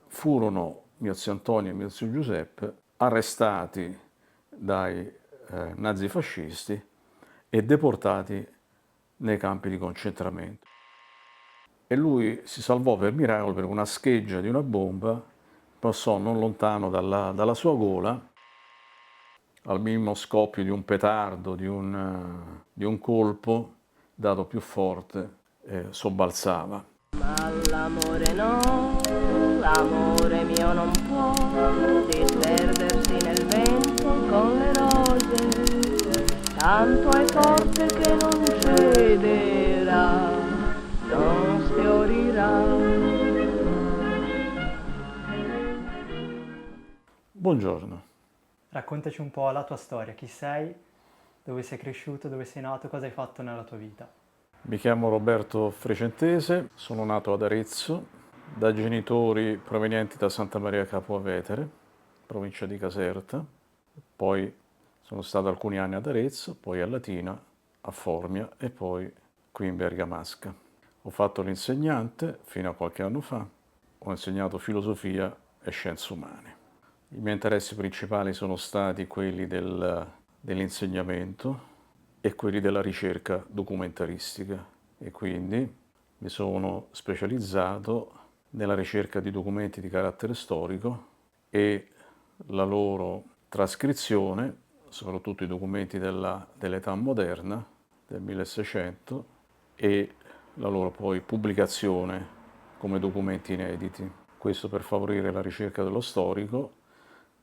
furono mio zio Antonio e mio zio Giuseppe arrestati dai nazifascisti e deportati nei campi di concentramento. E lui si salvò per miracolo perché una scheggia di una bomba passò non lontano dalla sua gola, al minimo scoppio di un petardo, di un colpo dato più forte, sobbalzava. Ma l'amore no, l'amore mio non può disperdersi nel vento con le rose, tanto è forte che non cederà, non sfiorirà. Buongiorno, Raccontaci un po' la tua storia, chi sei, dove sei cresciuto, dove sei nato, cosa hai fatto nella tua vita. mi chiamo Roberto Frecentese, sono nato ad Arezzo, da genitori provenienti da Santa Maria Capua Vetere, provincia di Caserta. Poi sono stato alcuni anni ad Arezzo, poi a Latina, a Formia e poi qui in Bergamasca. Ho fatto l'insegnante fino a qualche anno fa, ho insegnato filosofia e scienze umane. I miei interessi principali sono stati quelli dell'insegnamento e quelli della ricerca documentaristica e quindi mi sono specializzato nella ricerca di documenti di carattere storico e la loro trascrizione, soprattutto i documenti dell'età moderna, del 1600, e la loro poi pubblicazione come documenti inediti. Questo per favorire la ricerca dello storico,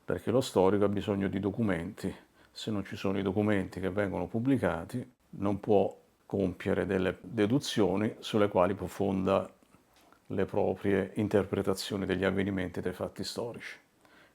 perché lo storico ha bisogno di documenti. Se non ci sono i documenti che vengono pubblicati, non può compiere delle deduzioni sulle quali poi fonda le proprie interpretazioni degli avvenimenti e dei fatti storici.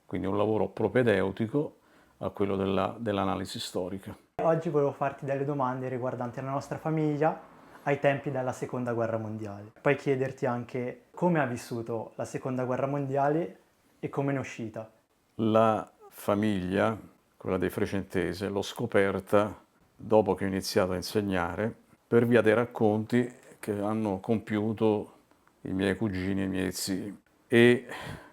Quindi un lavoro propedeutico a quello dell'analisi storica. Oggi volevo farti delle domande riguardanti la nostra famiglia ai tempi della Seconda Guerra Mondiale. Poi chiederti anche come ha vissuto la Seconda Guerra Mondiale e come ne è uscita. La famiglia, quella dei Frecentese, l'ho scoperta dopo che ho iniziato a insegnare per via dei racconti che hanno compiuto i miei cugini e i miei zii, e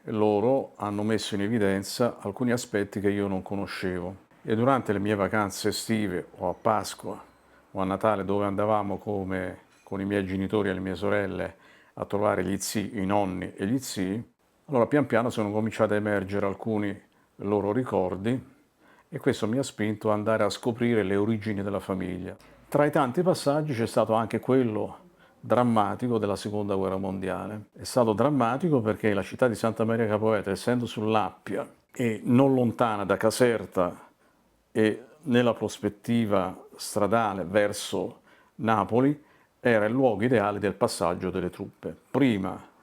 loro hanno messo in evidenza alcuni aspetti che io non conoscevo. E durante le mie vacanze estive o a Pasqua o a Natale, dove andavamo con i miei genitori e le mie sorelle a trovare gli zii, i nonni e gli zii, allora pian piano sono cominciati a emergere alcuni loro ricordi e questo mi ha spinto ad andare a scoprire le origini della famiglia. Tra i tanti passaggi c'è stato anche quello drammatico della Seconda Guerra Mondiale. È stato drammatico perché la città di Santa Maria Capua Vetere, essendo sull'Appia e non lontana da Caserta e nella prospettiva stradale verso Napoli, era il luogo ideale del passaggio delle truppe, prima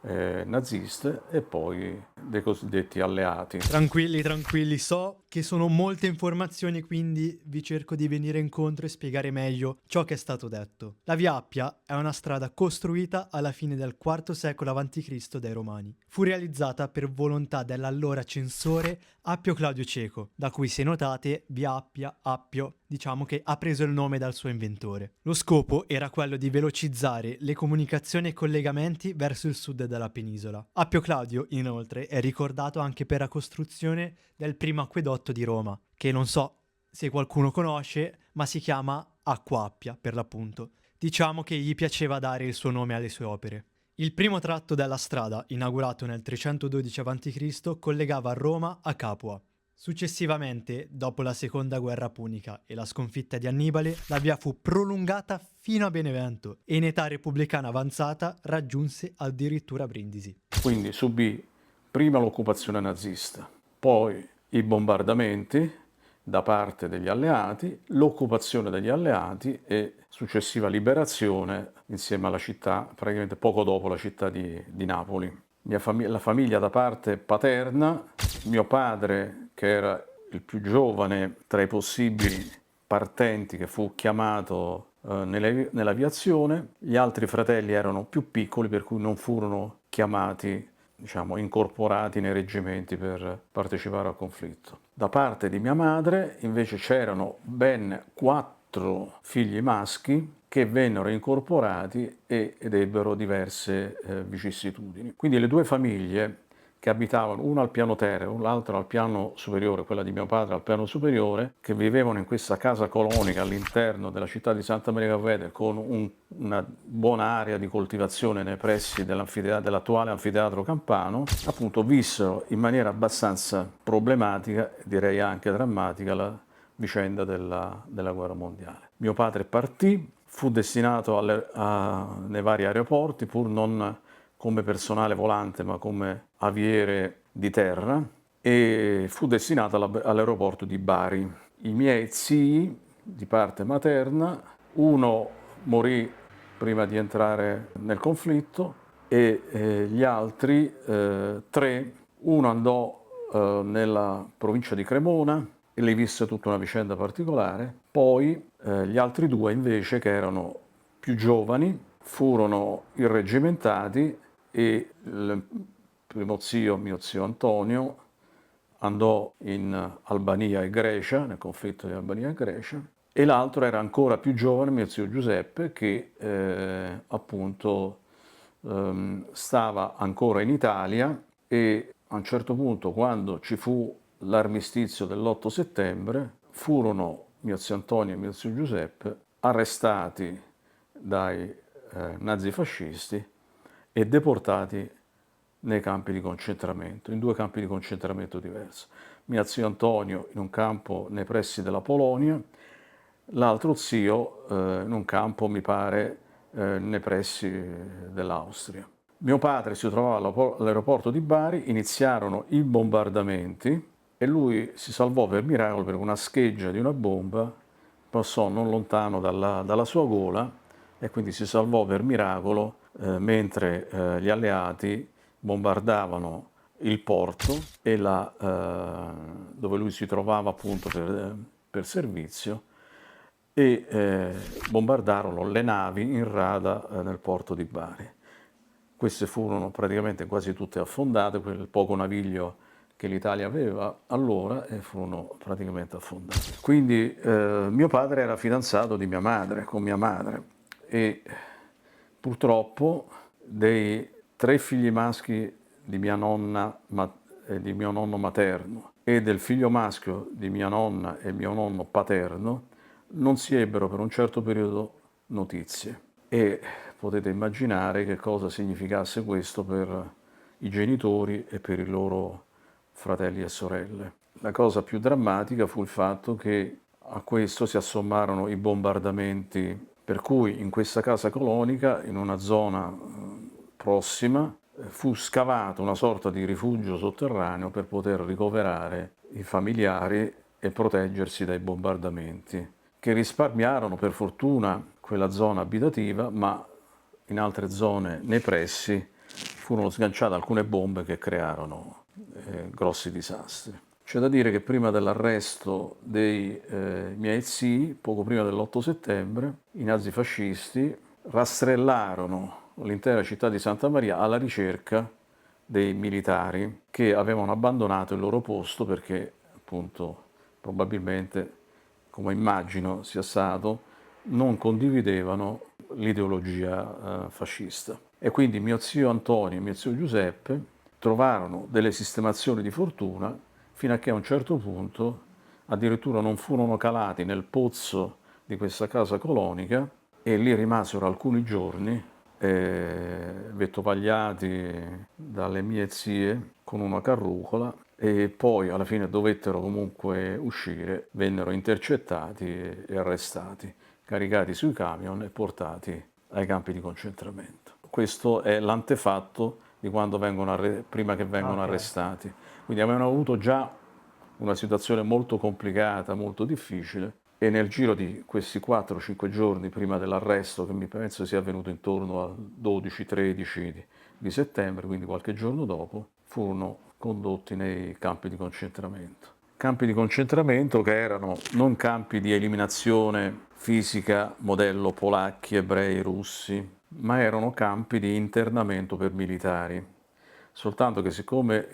naziste e poi dei cosiddetti alleati. Tranquilli, so che sono molte informazioni, quindi vi cerco di venire incontro e spiegare meglio ciò che è stato detto. La Via Appia è una strada costruita alla fine del IV secolo a.C. dai Romani. Fu realizzata per volontà dell'allora censore Appio Claudio Ceco, da cui, se notate, Via Appia, Appio, diciamo che ha preso il nome dal suo inventore. Lo scopo era quello di velocizzare le comunicazioni e i collegamenti verso il sud della penisola. Appio Claudio, inoltre, è ricordato anche per la costruzione del primo acquedotto di Roma, che non so se qualcuno conosce, ma si chiama Acqua Appia, per l'appunto. Diciamo che gli piaceva dare il suo nome alle sue opere. Il primo tratto della strada, inaugurato nel 312 a.C., collegava Roma a Capua. Successivamente, dopo la seconda guerra punica e la sconfitta di Annibale, la via fu prolungata fino a Benevento e in età repubblicana avanzata raggiunse addirittura Brindisi. Quindi subì prima l'occupazione nazista, poi i bombardamenti da parte degli alleati, l'occupazione degli alleati e successiva liberazione insieme alla città, praticamente poco dopo la città di Napoli. La famiglia da parte paterna, mio padre che era il più giovane tra i possibili partenti che fu chiamato nell'aviazione, gli altri fratelli erano più piccoli per cui non furono chiamati, diciamo, incorporati nei reggimenti per partecipare al conflitto. Da parte di mia madre invece c'erano ben 4 figli maschi che vennero incorporati ed ebbero diverse vicissitudini. Quindi le due famiglie che abitavano, una al piano terra, l'altra al piano superiore, quella di mio padre al piano superiore, che vivevano in questa casa colonica all'interno della città di Santa Maria Capua Vetere, con una buona area di coltivazione nei pressi dell'attuale anfiteatro campano, appunto vissero in maniera abbastanza problematica, direi anche drammatica, la vicenda della guerra mondiale. Mio padre partì, fu destinato nei vari aeroporti, pur non come personale volante ma come aviere di terra, e fu destinato all'aeroporto di Bari. I miei zii di parte materna, uno morì prima di entrare nel conflitto e gli altri tre, uno andò nella provincia di Cremona e lì visse tutta una vicenda particolare, poi gli altri due invece, che erano più giovani, furono irreggimentati e il primo zio, mio zio Antonio, andò in Albania e Grecia, nel conflitto di Albania e Grecia, e l'altro era ancora più giovane, mio zio Giuseppe, che appunto stava ancora in Italia, e a un certo punto, quando ci fu l'armistizio dell'8 settembre, furono mio zio Antonio e mio zio Giuseppe arrestati dai nazifascisti e deportati nei campi di concentramento, in 2 campi di concentramento diversi. Mio zio Antonio in un campo nei pressi della Polonia, l'altro zio in un campo, mi pare, nei pressi dell'Austria. Mio padre si trovava all'aeroporto di Bari, iniziarono i bombardamenti e lui si salvò per miracolo, perché una scheggia di una bomba passò non lontano dalla sua gola, e quindi si salvò per miracolo mentre gli alleati bombardavano il porto e dove lui si trovava appunto per servizio, e bombardarono le navi in rada nel porto di Bari. Queste furono praticamente quasi tutte affondate, quel poco naviglio che l'Italia aveva allora, e furono praticamente affondate. Quindi mio padre era fidanzato di mia madre, con mia madre, e purtroppo dei 3 figli maschi di mia nonna e di mio nonno materno e del figlio maschio di mia nonna e mio nonno paterno non si ebbero per un certo periodo notizie, e potete immaginare che cosa significasse questo per i genitori e per i loro fratelli e sorelle. La cosa più drammatica fu il fatto che a questo si assommarono i bombardamenti, per cui in questa casa colonica, in una zona prossima, fu scavato una sorta di rifugio sotterraneo per poter ricoverare i familiari e proteggersi dai bombardamenti, che risparmiarono per fortuna quella zona abitativa, ma in altre zone nei pressi furono sganciate alcune bombe che crearono grossi disastri. C'è da dire che prima dell'arresto dei miei zii, poco prima dell'8 settembre, i nazifascisti rastrellarono l'intera città di Santa Maria alla ricerca dei militari che avevano abbandonato il loro posto perché, appunto, probabilmente, come immagino sia stato, non condividevano l'ideologia fascista. E quindi mio zio Antonio e mio zio Giuseppe trovarono delle sistemazioni di fortuna, fino a che a un certo punto addirittura non furono calati nel pozzo di questa casa colonica, e lì rimasero alcuni giorni, vettopagliati dalle mie zie con una carrucola, e poi alla fine dovettero comunque uscire, vennero intercettati e arrestati, caricati sui camion e portati ai campi di concentramento. Questo è l'antefatto di quando prima che vengono arrestati. Quindi avevano avuto già una situazione molto complicata, molto difficile, e nel giro di questi 4-5 giorni prima dell'arresto, che mi penso sia avvenuto intorno al 12-13 di settembre, quindi qualche giorno dopo, furono condotti nei campi di concentramento. Campi di concentramento che erano non campi di eliminazione fisica modello polacchi, ebrei, russi, ma erano campi di internamento per militari. Soltanto che siccome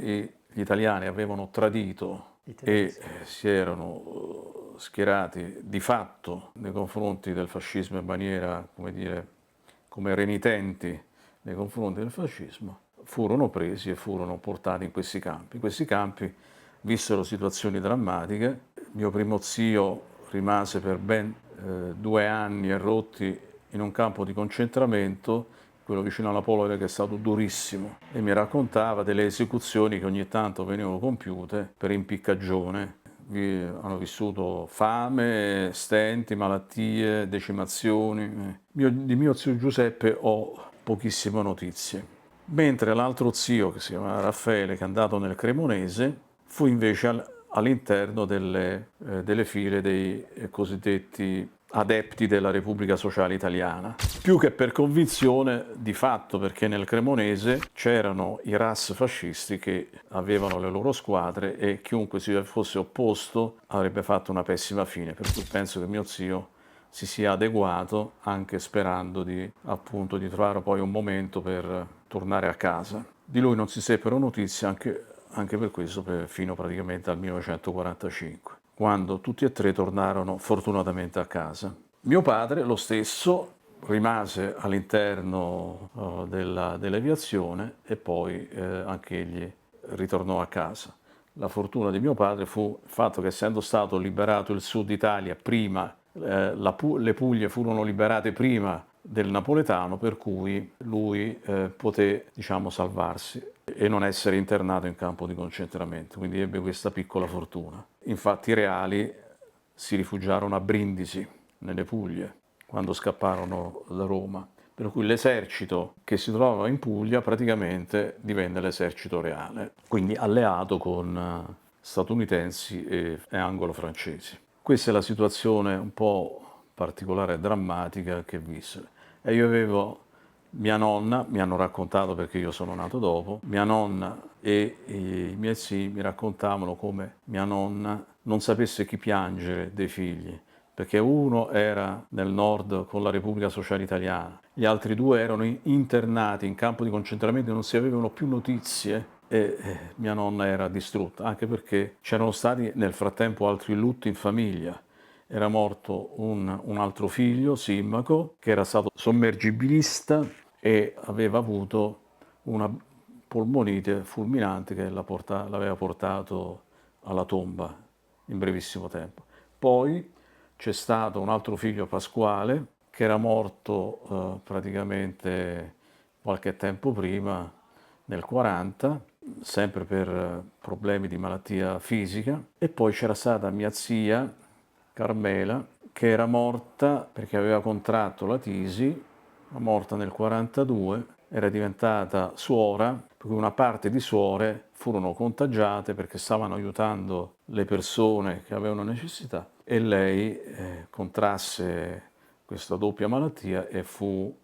gli italiani avevano tradito e si erano schierati di fatto nei confronti del fascismo in maniera, come dire, come renitenti nei confronti del fascismo, furono presi e furono portati in questi campi. Questi campi vissero situazioni drammatiche. Mio primo zio rimase per ben 2 anni e rotti in un campo di concentramento, quello vicino alla Polonia, che è stato durissimo, e mi raccontava delle esecuzioni che ogni tanto venivano compiute per impiccagione. Hanno vissuto fame, stenti, malattie, decimazioni. Di mio zio Giuseppe ho pochissime notizie. Mentre l'altro zio, che si chiama Raffaele, che è andato nel Cremonese, fu invece all'interno delle file dei cosiddetti adepti della Repubblica Sociale Italiana, più che per convinzione di fatto, perché nel Cremonese c'erano i RAS fascisti che avevano le loro squadre e chiunque si fosse opposto avrebbe fatto una pessima fine, per cui penso che mio zio si sia adeguato, anche sperando appunto di trovare poi un momento per tornare a casa. Di lui non si seppero notizie, anche per questo fino praticamente al 1945, quando tutti e tre tornarono fortunatamente a casa. Mio padre, lo stesso, rimase all'interno dell'aviazione e poi anche egli ritornò a casa. La fortuna di mio padre fu il fatto che, essendo stato liberato il Sud Italia prima, le Puglie furono liberate prima del napoletano, per cui lui poté, diciamo, salvarsi e non essere internato in campo di concentramento, quindi ebbe questa piccola fortuna. Infatti i reali si rifugiarono a Brindisi, nelle Puglie, quando scapparono da Roma, per cui l'esercito che si trovava in Puglia praticamente divenne l'esercito reale, quindi alleato con statunitensi e anglo-francesi. Questa è la situazione un po' particolare e drammatica che visse. E io avevo mia nonna, mi hanno raccontato perché io sono nato dopo, mia nonna e i miei zii mi raccontavano come mia nonna non sapesse chi piangere dei figli, perché uno era nel nord con la Repubblica Sociale Italiana, gli altri 2 erano internati in campo di concentramento e non si avevano più notizie, e mia nonna era distrutta, anche perché c'erano stati nel frattempo altri lutti in famiglia. Era morto un altro figlio, Simmaco, che era stato sommergibilista e aveva avuto una polmonite fulminante che l'aveva portato alla tomba in brevissimo tempo. Poi c'è stato un altro figlio, Pasquale, che era morto praticamente qualche tempo prima, nel 40, sempre per problemi di malattia fisica. E poi c'era stata mia zia, Carmela, che era morta perché aveva contratto la tisi, era morta nel 42, era diventata suora, per cui una parte di suore furono contagiate perché stavano aiutando le persone che avevano necessità, e lei contrasse questa doppia malattia e fu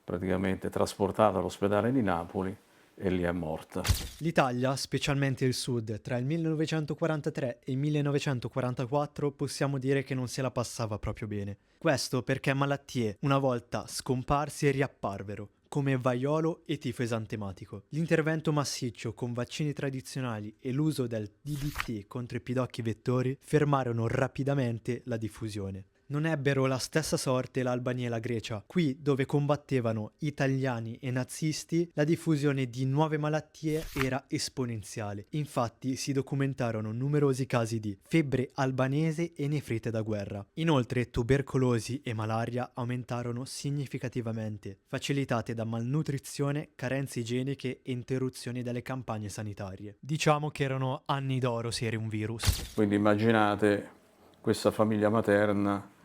praticamente trasportata all'ospedale di Napoli e lì è morta. L'Italia, specialmente il sud, tra il 1943 e il 1944 possiamo dire che non se la passava proprio bene. Questo perché malattie una volta scomparsi e riapparvero, come vaiolo e tifo esantematico. L'intervento massiccio con vaccini tradizionali e l'uso del DDT contro i pidocchi vettori fermarono rapidamente la diffusione. Non ebbero la stessa sorte l'Albania e la Grecia. Qui, dove combattevano italiani e nazisti, la diffusione di nuove malattie era esponenziale. Infatti si documentarono numerosi casi di febbre albanese e nefrite da guerra. Inoltre tubercolosi e malaria aumentarono significativamente, facilitate da malnutrizione, carenze igieniche e interruzioni delle campagne sanitarie. Diciamo che erano anni d'oro se eri un virus. Quindi immaginate questa famiglia materna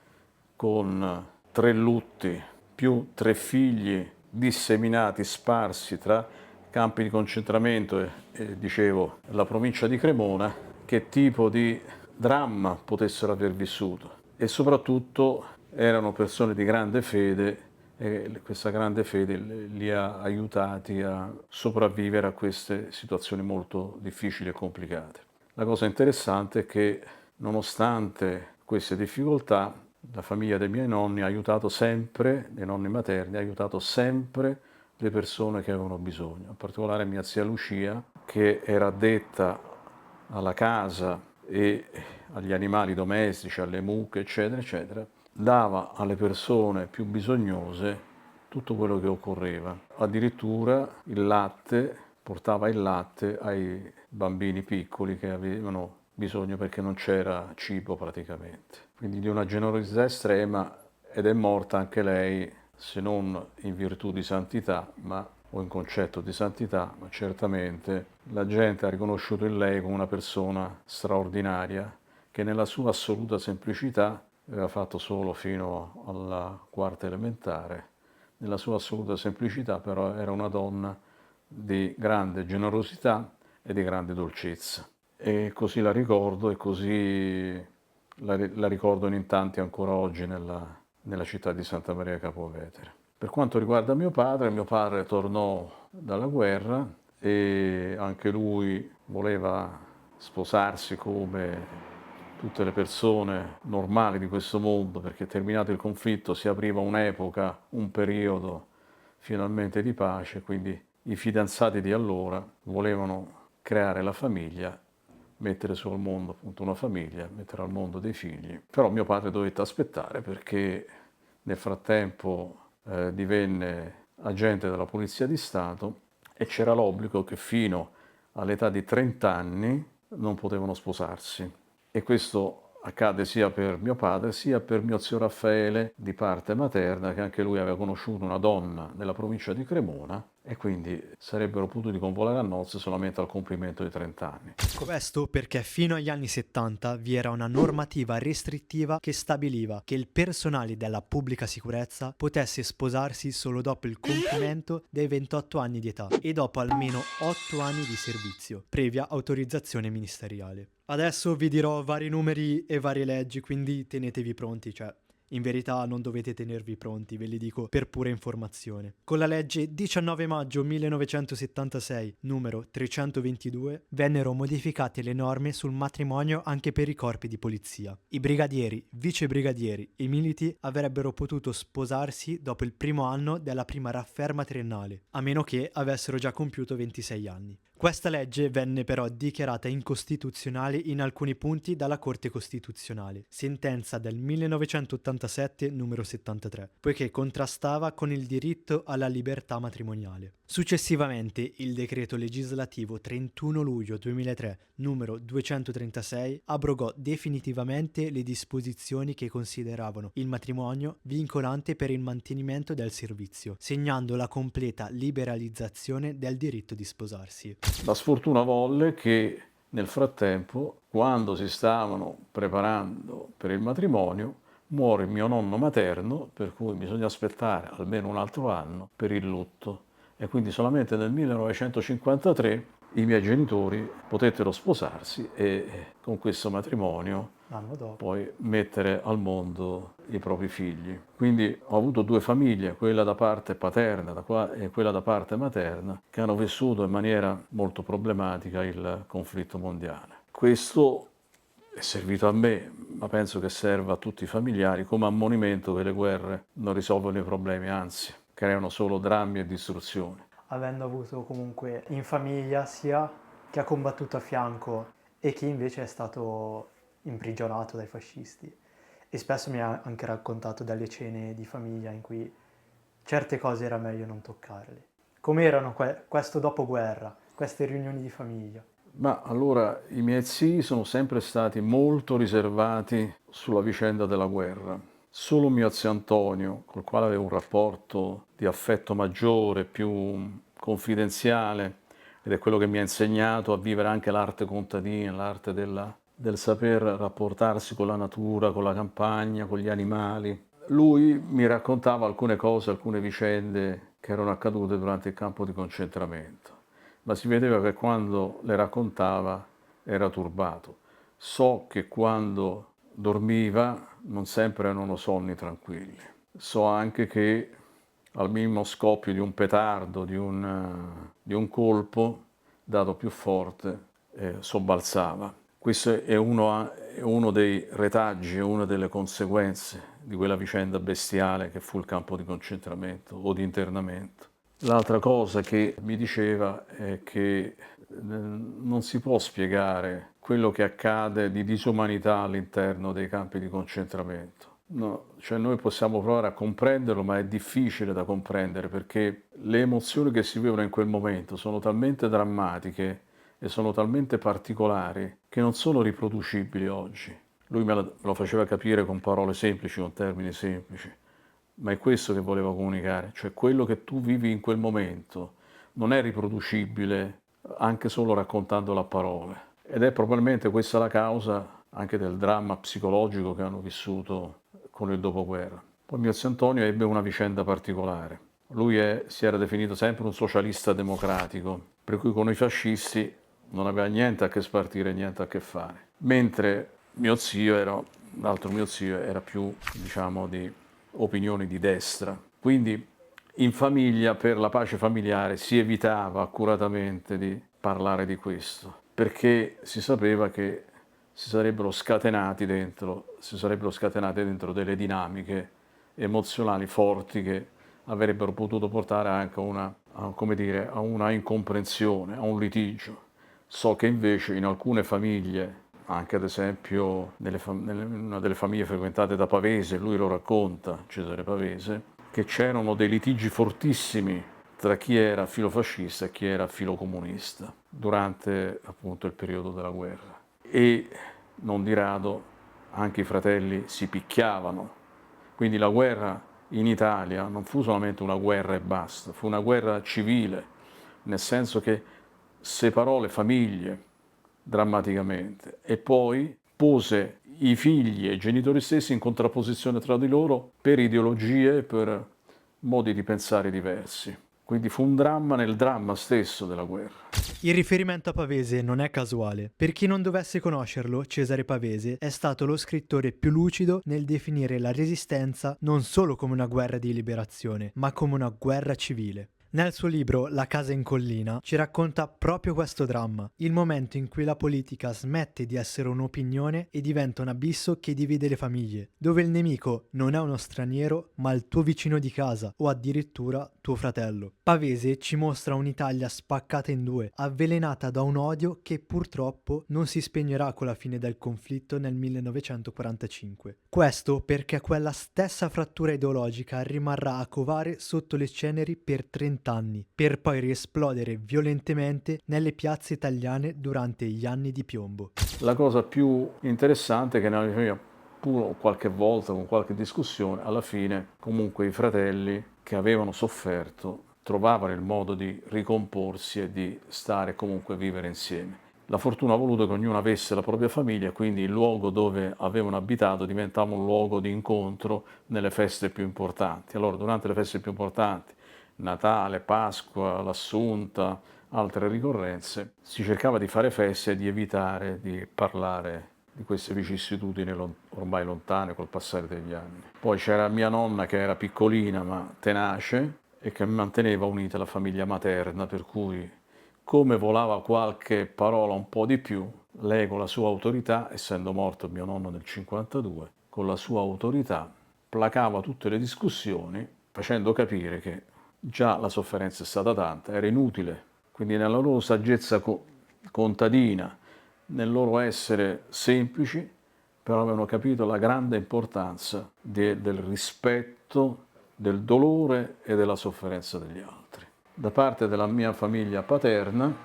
con 3 lutti, più 3 figli disseminati, sparsi tra campi di concentramento e dicevo, la provincia di Cremona, che tipo di dramma potessero aver vissuto. E soprattutto erano persone di grande fede e questa grande fede li ha aiutati a sopravvivere a queste situazioni molto difficili e complicate. La cosa interessante è che, nonostante queste difficoltà, la famiglia dei miei nonni ha aiutato sempre, dei nonni materni, ha aiutato sempre le persone che avevano bisogno, in particolare mia zia Lucia, che era addetta alla casa e agli animali domestici, alle mucche, eccetera, eccetera, dava alle persone più bisognose tutto quello che occorreva. Addirittura portava il latte ai bambini piccoli che avevano bisogno perché non c'era cibo praticamente. Quindi di una generosità estrema, ed è morta anche lei, se non in virtù di santità, o in concetto di santità, ma certamente la gente ha riconosciuto in lei come una persona straordinaria che nella sua assoluta semplicità, aveva fatto solo fino alla quarta elementare, nella sua assoluta semplicità però era una donna di grande generosità e di grande dolcezza. E così la ricordo e così la ricordano in tanti ancora oggi nella città di Santa Maria Capua Vetere. Per quanto riguarda mio padre tornò dalla guerra e anche lui voleva sposarsi come tutte le persone normali di questo mondo, perché terminato il conflitto si apriva un'epoca, un periodo finalmente di pace, quindi i fidanzati di allora volevano creare la famiglia, mettere sul mondo appunto una famiglia, mettere al mondo dei figli. Però mio padre dovette aspettare perché nel frattempo divenne agente della Polizia di Stato e c'era l'obbligo che fino all'età di 30 anni non potevano sposarsi. E questo accade sia per mio padre sia per mio zio Raffaele di parte materna, che anche lui aveva conosciuto una donna nella provincia di Cremona e quindi sarebbero potuti convolare a nozze solamente al compimento di 30 anni. Questo perché fino agli anni 70 vi era una normativa restrittiva che stabiliva che il personale della pubblica sicurezza potesse sposarsi solo dopo il compimento dei 28 anni di età e dopo almeno 8 anni di servizio, previa autorizzazione ministeriale. Adesso vi dirò vari numeri e varie leggi, quindi tenetevi pronti, cioè in verità non dovete tenervi pronti, ve li dico per pura informazione. Con la legge 19 maggio 1976, numero 322, vennero modificate le norme sul matrimonio anche per i corpi di polizia. I brigadieri, vicebrigadieri e militi avrebbero potuto sposarsi dopo il primo anno della prima rafferma triennale, a meno che avessero già compiuto 26 anni. Questa legge venne però dichiarata incostituzionale in alcuni punti dalla Corte Costituzionale, sentenza del 1987 numero 73, poiché contrastava con il diritto alla libertà matrimoniale. Successivamente il decreto legislativo 31 luglio 2003 numero 236 abrogò definitivamente le disposizioni che consideravano il matrimonio vincolante per il mantenimento del servizio, segnando la completa liberalizzazione del diritto di sposarsi. La sfortuna volle che nel frattempo, quando si stavano preparando per il matrimonio, muore mio nonno materno, per cui bisogna aspettare almeno un altro anno per il lutto. E quindi solamente nel 1953 i miei genitori potettero sposarsi e con questo matrimonio L'anno dopo. poi mettere al mondo i propri figli. Quindi ho avuto due famiglie, quella da parte paterna e quella da parte materna, che hanno vissuto in maniera molto problematica il conflitto mondiale. Questo è servito a me, ma penso che serva a tutti i familiari come ammonimento che le guerre non risolvono i problemi, anzi creano solo drammi e distruzioni. Avendo avuto comunque in famiglia sia chi ha combattuto a fianco e chi invece è stato imprigionato dai fascisti. E spesso mi ha anche raccontato delle cene di famiglia in cui certe cose era meglio non toccarle. Com'erano questo dopoguerra, queste riunioni di famiglia? Ma allora i miei zii sono sempre stati molto riservati sulla vicenda della guerra. Solo mio zio Antonio, col quale avevo un rapporto di affetto maggiore, più confidenziale, ed è quello che mi ha insegnato a vivere anche l'arte contadina, l'arte del saper rapportarsi con la natura, con la campagna, con gli animali. Lui mi raccontava alcune cose, alcune vicende che erano accadute durante il campo di concentramento, ma si vedeva che quando le raccontava era turbato. So che quando dormiva non sempre erano sonni tranquilli. So anche che al minimo scoppio di un petardo, di un colpo, dato più forte, sobbalzava. Questo è uno dei retaggi, una delle conseguenze di quella vicenda bestiale che fu il campo di concentramento o di internamento. L'altra cosa che mi diceva è che non si può spiegare quello che accade di disumanità all'interno dei campi di concentramento. No, cioè noi possiamo provare a comprenderlo, ma è difficile da comprendere perché le emozioni che si vivono in quel momento sono talmente drammatiche e sono talmente particolari che non sono riproducibili oggi. Lui me lo faceva capire con parole semplici, con termini semplici, ma è questo che voleva comunicare, cioè quello che tu vivi in quel momento non è riproducibile anche solo raccontandolo a parole. Ed è probabilmente questa la causa anche del dramma psicologico che hanno vissuto con il dopoguerra. Poi mio zio Antonio ebbe una vicenda particolare. Lui si era definito sempre un socialista democratico, per cui con i fascisti non aveva niente a che spartire, niente a che fare. Mentre l'altro mio zio era più, diciamo, di opinioni di destra. Quindi in famiglia, per la pace familiare, si evitava accuratamente di parlare di questo, perché si sapeva che si sarebbero scatenate dentro delle dinamiche emozionali forti che avrebbero potuto portare anche a una incomprensione, a un litigio. So che invece in alcune famiglie, anche ad esempio in una delle famiglie frequentate da Pavese, lui lo racconta, Cesare Pavese, che c'erano dei litigi fortissimi tra chi era filofascista e chi era filocomunista durante appunto il periodo della guerra. E non di rado anche i fratelli si picchiavano. Quindi la guerra in Italia non fu solamente una guerra e basta, fu una guerra civile, nel senso che separò le famiglie drammaticamente e poi pose i figli e i genitori stessi in contrapposizione tra di loro per ideologie e per modi di pensare diversi. Quindi fu un dramma nel dramma stesso della guerra. Il riferimento a Pavese non è casuale. Per chi non dovesse conoscerlo, Cesare Pavese è stato lo scrittore più lucido nel definire la Resistenza non solo come una guerra di liberazione, ma come una guerra civile. Nel suo libro La casa in collina ci racconta proprio questo dramma, il momento in cui la politica smette di essere un'opinione e diventa un abisso che divide le famiglie, dove il nemico non è uno straniero ma il tuo vicino di casa o addirittura tuo fratello. Pavese ci mostra un'Italia spaccata in due, avvelenata da un odio che purtroppo non si spegnerà con la fine del conflitto nel 1945. Questo perché quella stessa frattura ideologica rimarrà a covare sotto le ceneri per 30 anni, per poi riesplodere violentemente nelle piazze italiane durante gli anni di piombo. La cosa più interessante è che nella mia famiglia, pur qualche volta con qualche discussione, alla fine comunque i fratelli che avevano sofferto trovavano il modo di ricomporsi e di stare e comunque vivere insieme. La fortuna ha voluto che ognuno avesse la propria famiglia, quindi il luogo dove avevano abitato diventava un luogo di incontro nelle feste più importanti. Allora, durante le feste più importanti, Natale, Pasqua, l'Assunta, altre ricorrenze, si cercava di fare feste e di evitare di parlare di queste vicissitudini ormai lontane col passare degli anni. Poi c'era mia nonna che era piccolina ma tenace e che manteneva unita la famiglia materna, per cui come volava qualche parola un po' di più, lei con la sua autorità, essendo morto mio nonno nel 52, con la sua autorità placava tutte le discussioni facendo capire che già la sofferenza è stata tanta, era inutile. Quindi nella loro saggezza contadina, nel loro essere semplici, però avevano capito la grande importanza del rispetto, del dolore e della sofferenza degli altri. Da parte della mia famiglia paterna,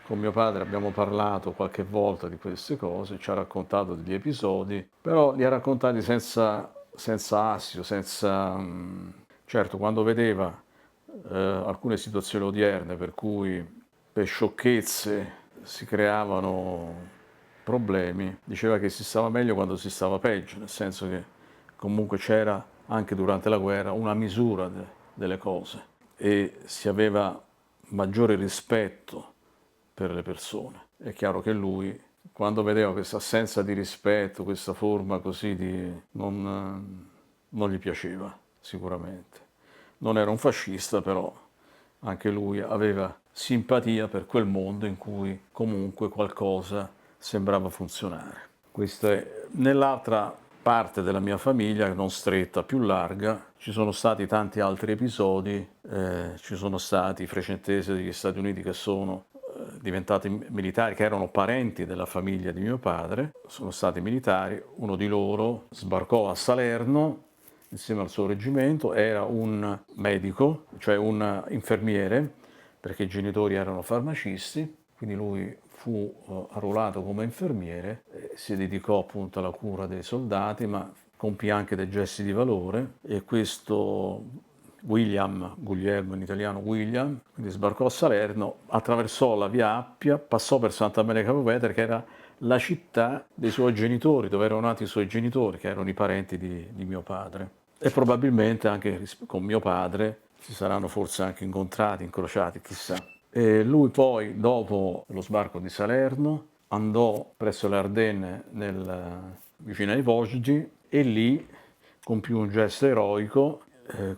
con mio padre abbiamo parlato qualche volta di queste cose, ci ha raccontato degli episodi, però li ha raccontati senza assio, certo, quando vedeva alcune situazioni odierne per cui per sciocchezze si creavano problemi, diceva che si stava meglio quando si stava peggio, nel senso che comunque c'era anche durante la guerra una misura delle cose e si aveva maggiore rispetto per le persone. È chiaro che lui, quando vedeva questa assenza di rispetto, questa forma così non gli piaceva sicuramente. Non era un fascista, però anche lui aveva simpatia per quel mondo in cui comunque qualcosa sembrava funzionare. Questa è. Nell'altra parte della mia famiglia, non stretta, più larga, ci sono stati tanti altri episodi, ci sono stati i frecentesi degli Stati Uniti che sono diventati militari, che erano parenti della famiglia di mio padre, sono stati militari. Uno di loro sbarcò a Salerno insieme al suo reggimento, era un medico, cioè un infermiere, perché i genitori erano farmacisti, quindi lui fu arruolato come infermiere, si dedicò appunto alla cura dei soldati, ma compì anche dei gesti di valore, e questo Guglielmo in italiano William, quindi sbarcò a Salerno, attraversò la via Appia, passò per Sant'Amelia Capua Vetere, che era la città dei suoi genitori, dove erano nati i suoi genitori, che erano i parenti di mio padre. E probabilmente anche con mio padre si saranno forse anche incontrati, incrociati, chissà. E lui poi, dopo lo sbarco di Salerno, andò presso le Ardenne vicino ai Vosgi, e lì compì un gesto eroico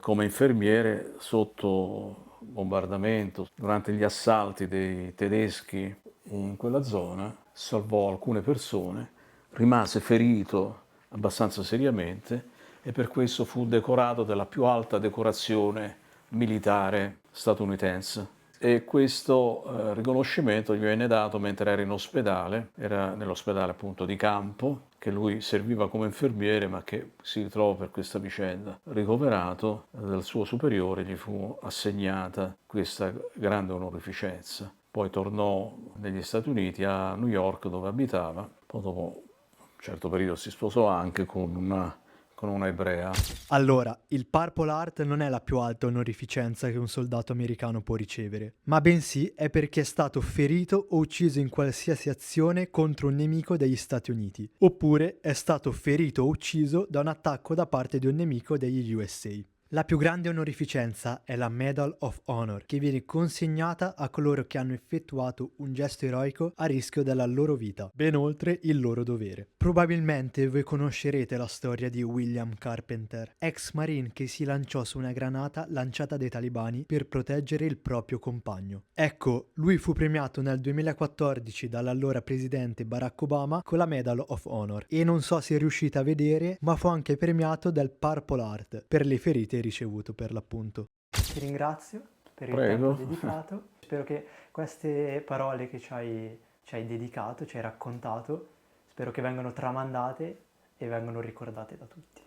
come infermiere sotto bombardamento. Durante gli assalti dei tedeschi in quella zona salvò alcune persone, rimase ferito abbastanza seriamente e per questo fu decorato della più alta decorazione militare statunitense. E questo riconoscimento gli venne dato mentre era in ospedale, era nell'ospedale appunto di campo, che lui serviva come infermiere, ma che si ritrovò per questa vicenda ricoverato. Dal suo superiore gli fu assegnata questa grande onorificenza. Poi tornò negli Stati Uniti, a New York, dove abitava. Poi dopo un certo periodo si sposò anche con una ebrea. Allora, il Purple Heart non è la più alta onorificenza che un soldato americano può ricevere, ma bensì è perché è stato ferito o ucciso in qualsiasi azione contro un nemico degli Stati Uniti, oppure è stato ferito o ucciso da un attacco da parte di un nemico degli USA. La più grande onorificenza è la Medal of Honor, che viene consegnata a coloro che hanno effettuato un gesto eroico a rischio della loro vita, ben oltre il loro dovere. Probabilmente voi conoscerete la storia di William Carpenter, ex marine che si lanciò su una granata lanciata dai talibani per proteggere il proprio compagno. Ecco, lui fu premiato nel 2014 dall'allora presidente Barack Obama con la Medal of Honor, e non so se riuscite a vedere, ma fu anche premiato del Purple Heart per le ferite ricevuto per l'appunto. Ti ringrazio per il tempo dedicato. Spero che queste parole che ci hai dedicato, ci hai raccontato, spero che vengano tramandate e vengano ricordate da tutti.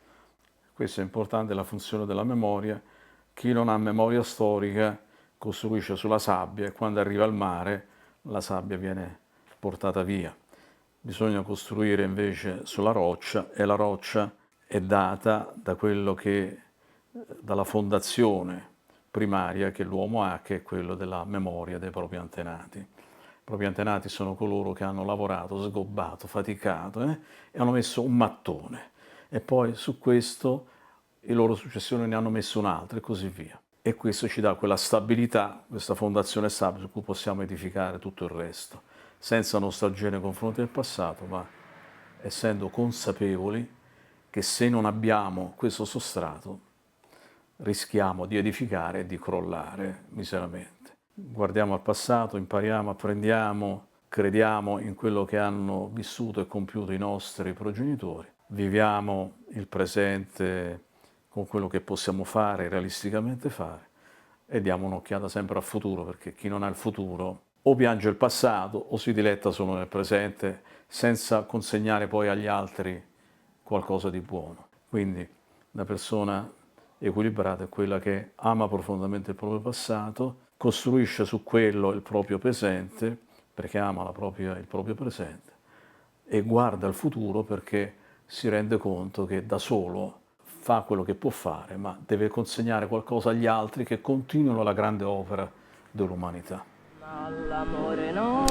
Questo è importante, la funzione della memoria. Chi non ha memoria storica costruisce sulla sabbia, e quando arriva al mare la sabbia viene portata via. Bisogna costruire invece sulla roccia, e la roccia è data da quello dalla fondazione primaria che l'uomo ha, che è quello della memoria dei propri antenati. I propri antenati sono coloro che hanno lavorato, sgobbato, faticato, e hanno messo un mattone, e poi su questo i loro successori ne hanno messo un altro, e così via. E questo ci dà quella stabilità, questa fondazione stabile su cui possiamo edificare tutto il resto, senza nostalgia nei confronti del passato, ma essendo consapevoli che se non abbiamo questo sostrato rischiamo di edificare e di crollare miseramente. Guardiamo al passato, impariamo, apprendiamo, crediamo in quello che hanno vissuto e compiuto i nostri progenitori, viviamo il presente con quello che possiamo fare, realisticamente fare, e diamo un'occhiata sempre al futuro, perché chi non ha il futuro o piange il passato o si diletta solo nel presente, senza consegnare poi agli altri qualcosa di buono. Quindi la persona equilibrata è quella che ama profondamente il proprio passato, costruisce su quello il proprio presente, perché ama il proprio presente, e guarda il futuro perché si rende conto che da solo fa quello che può fare, ma deve consegnare qualcosa agli altri che continuino la grande opera dell'umanità. Ma l'amore no.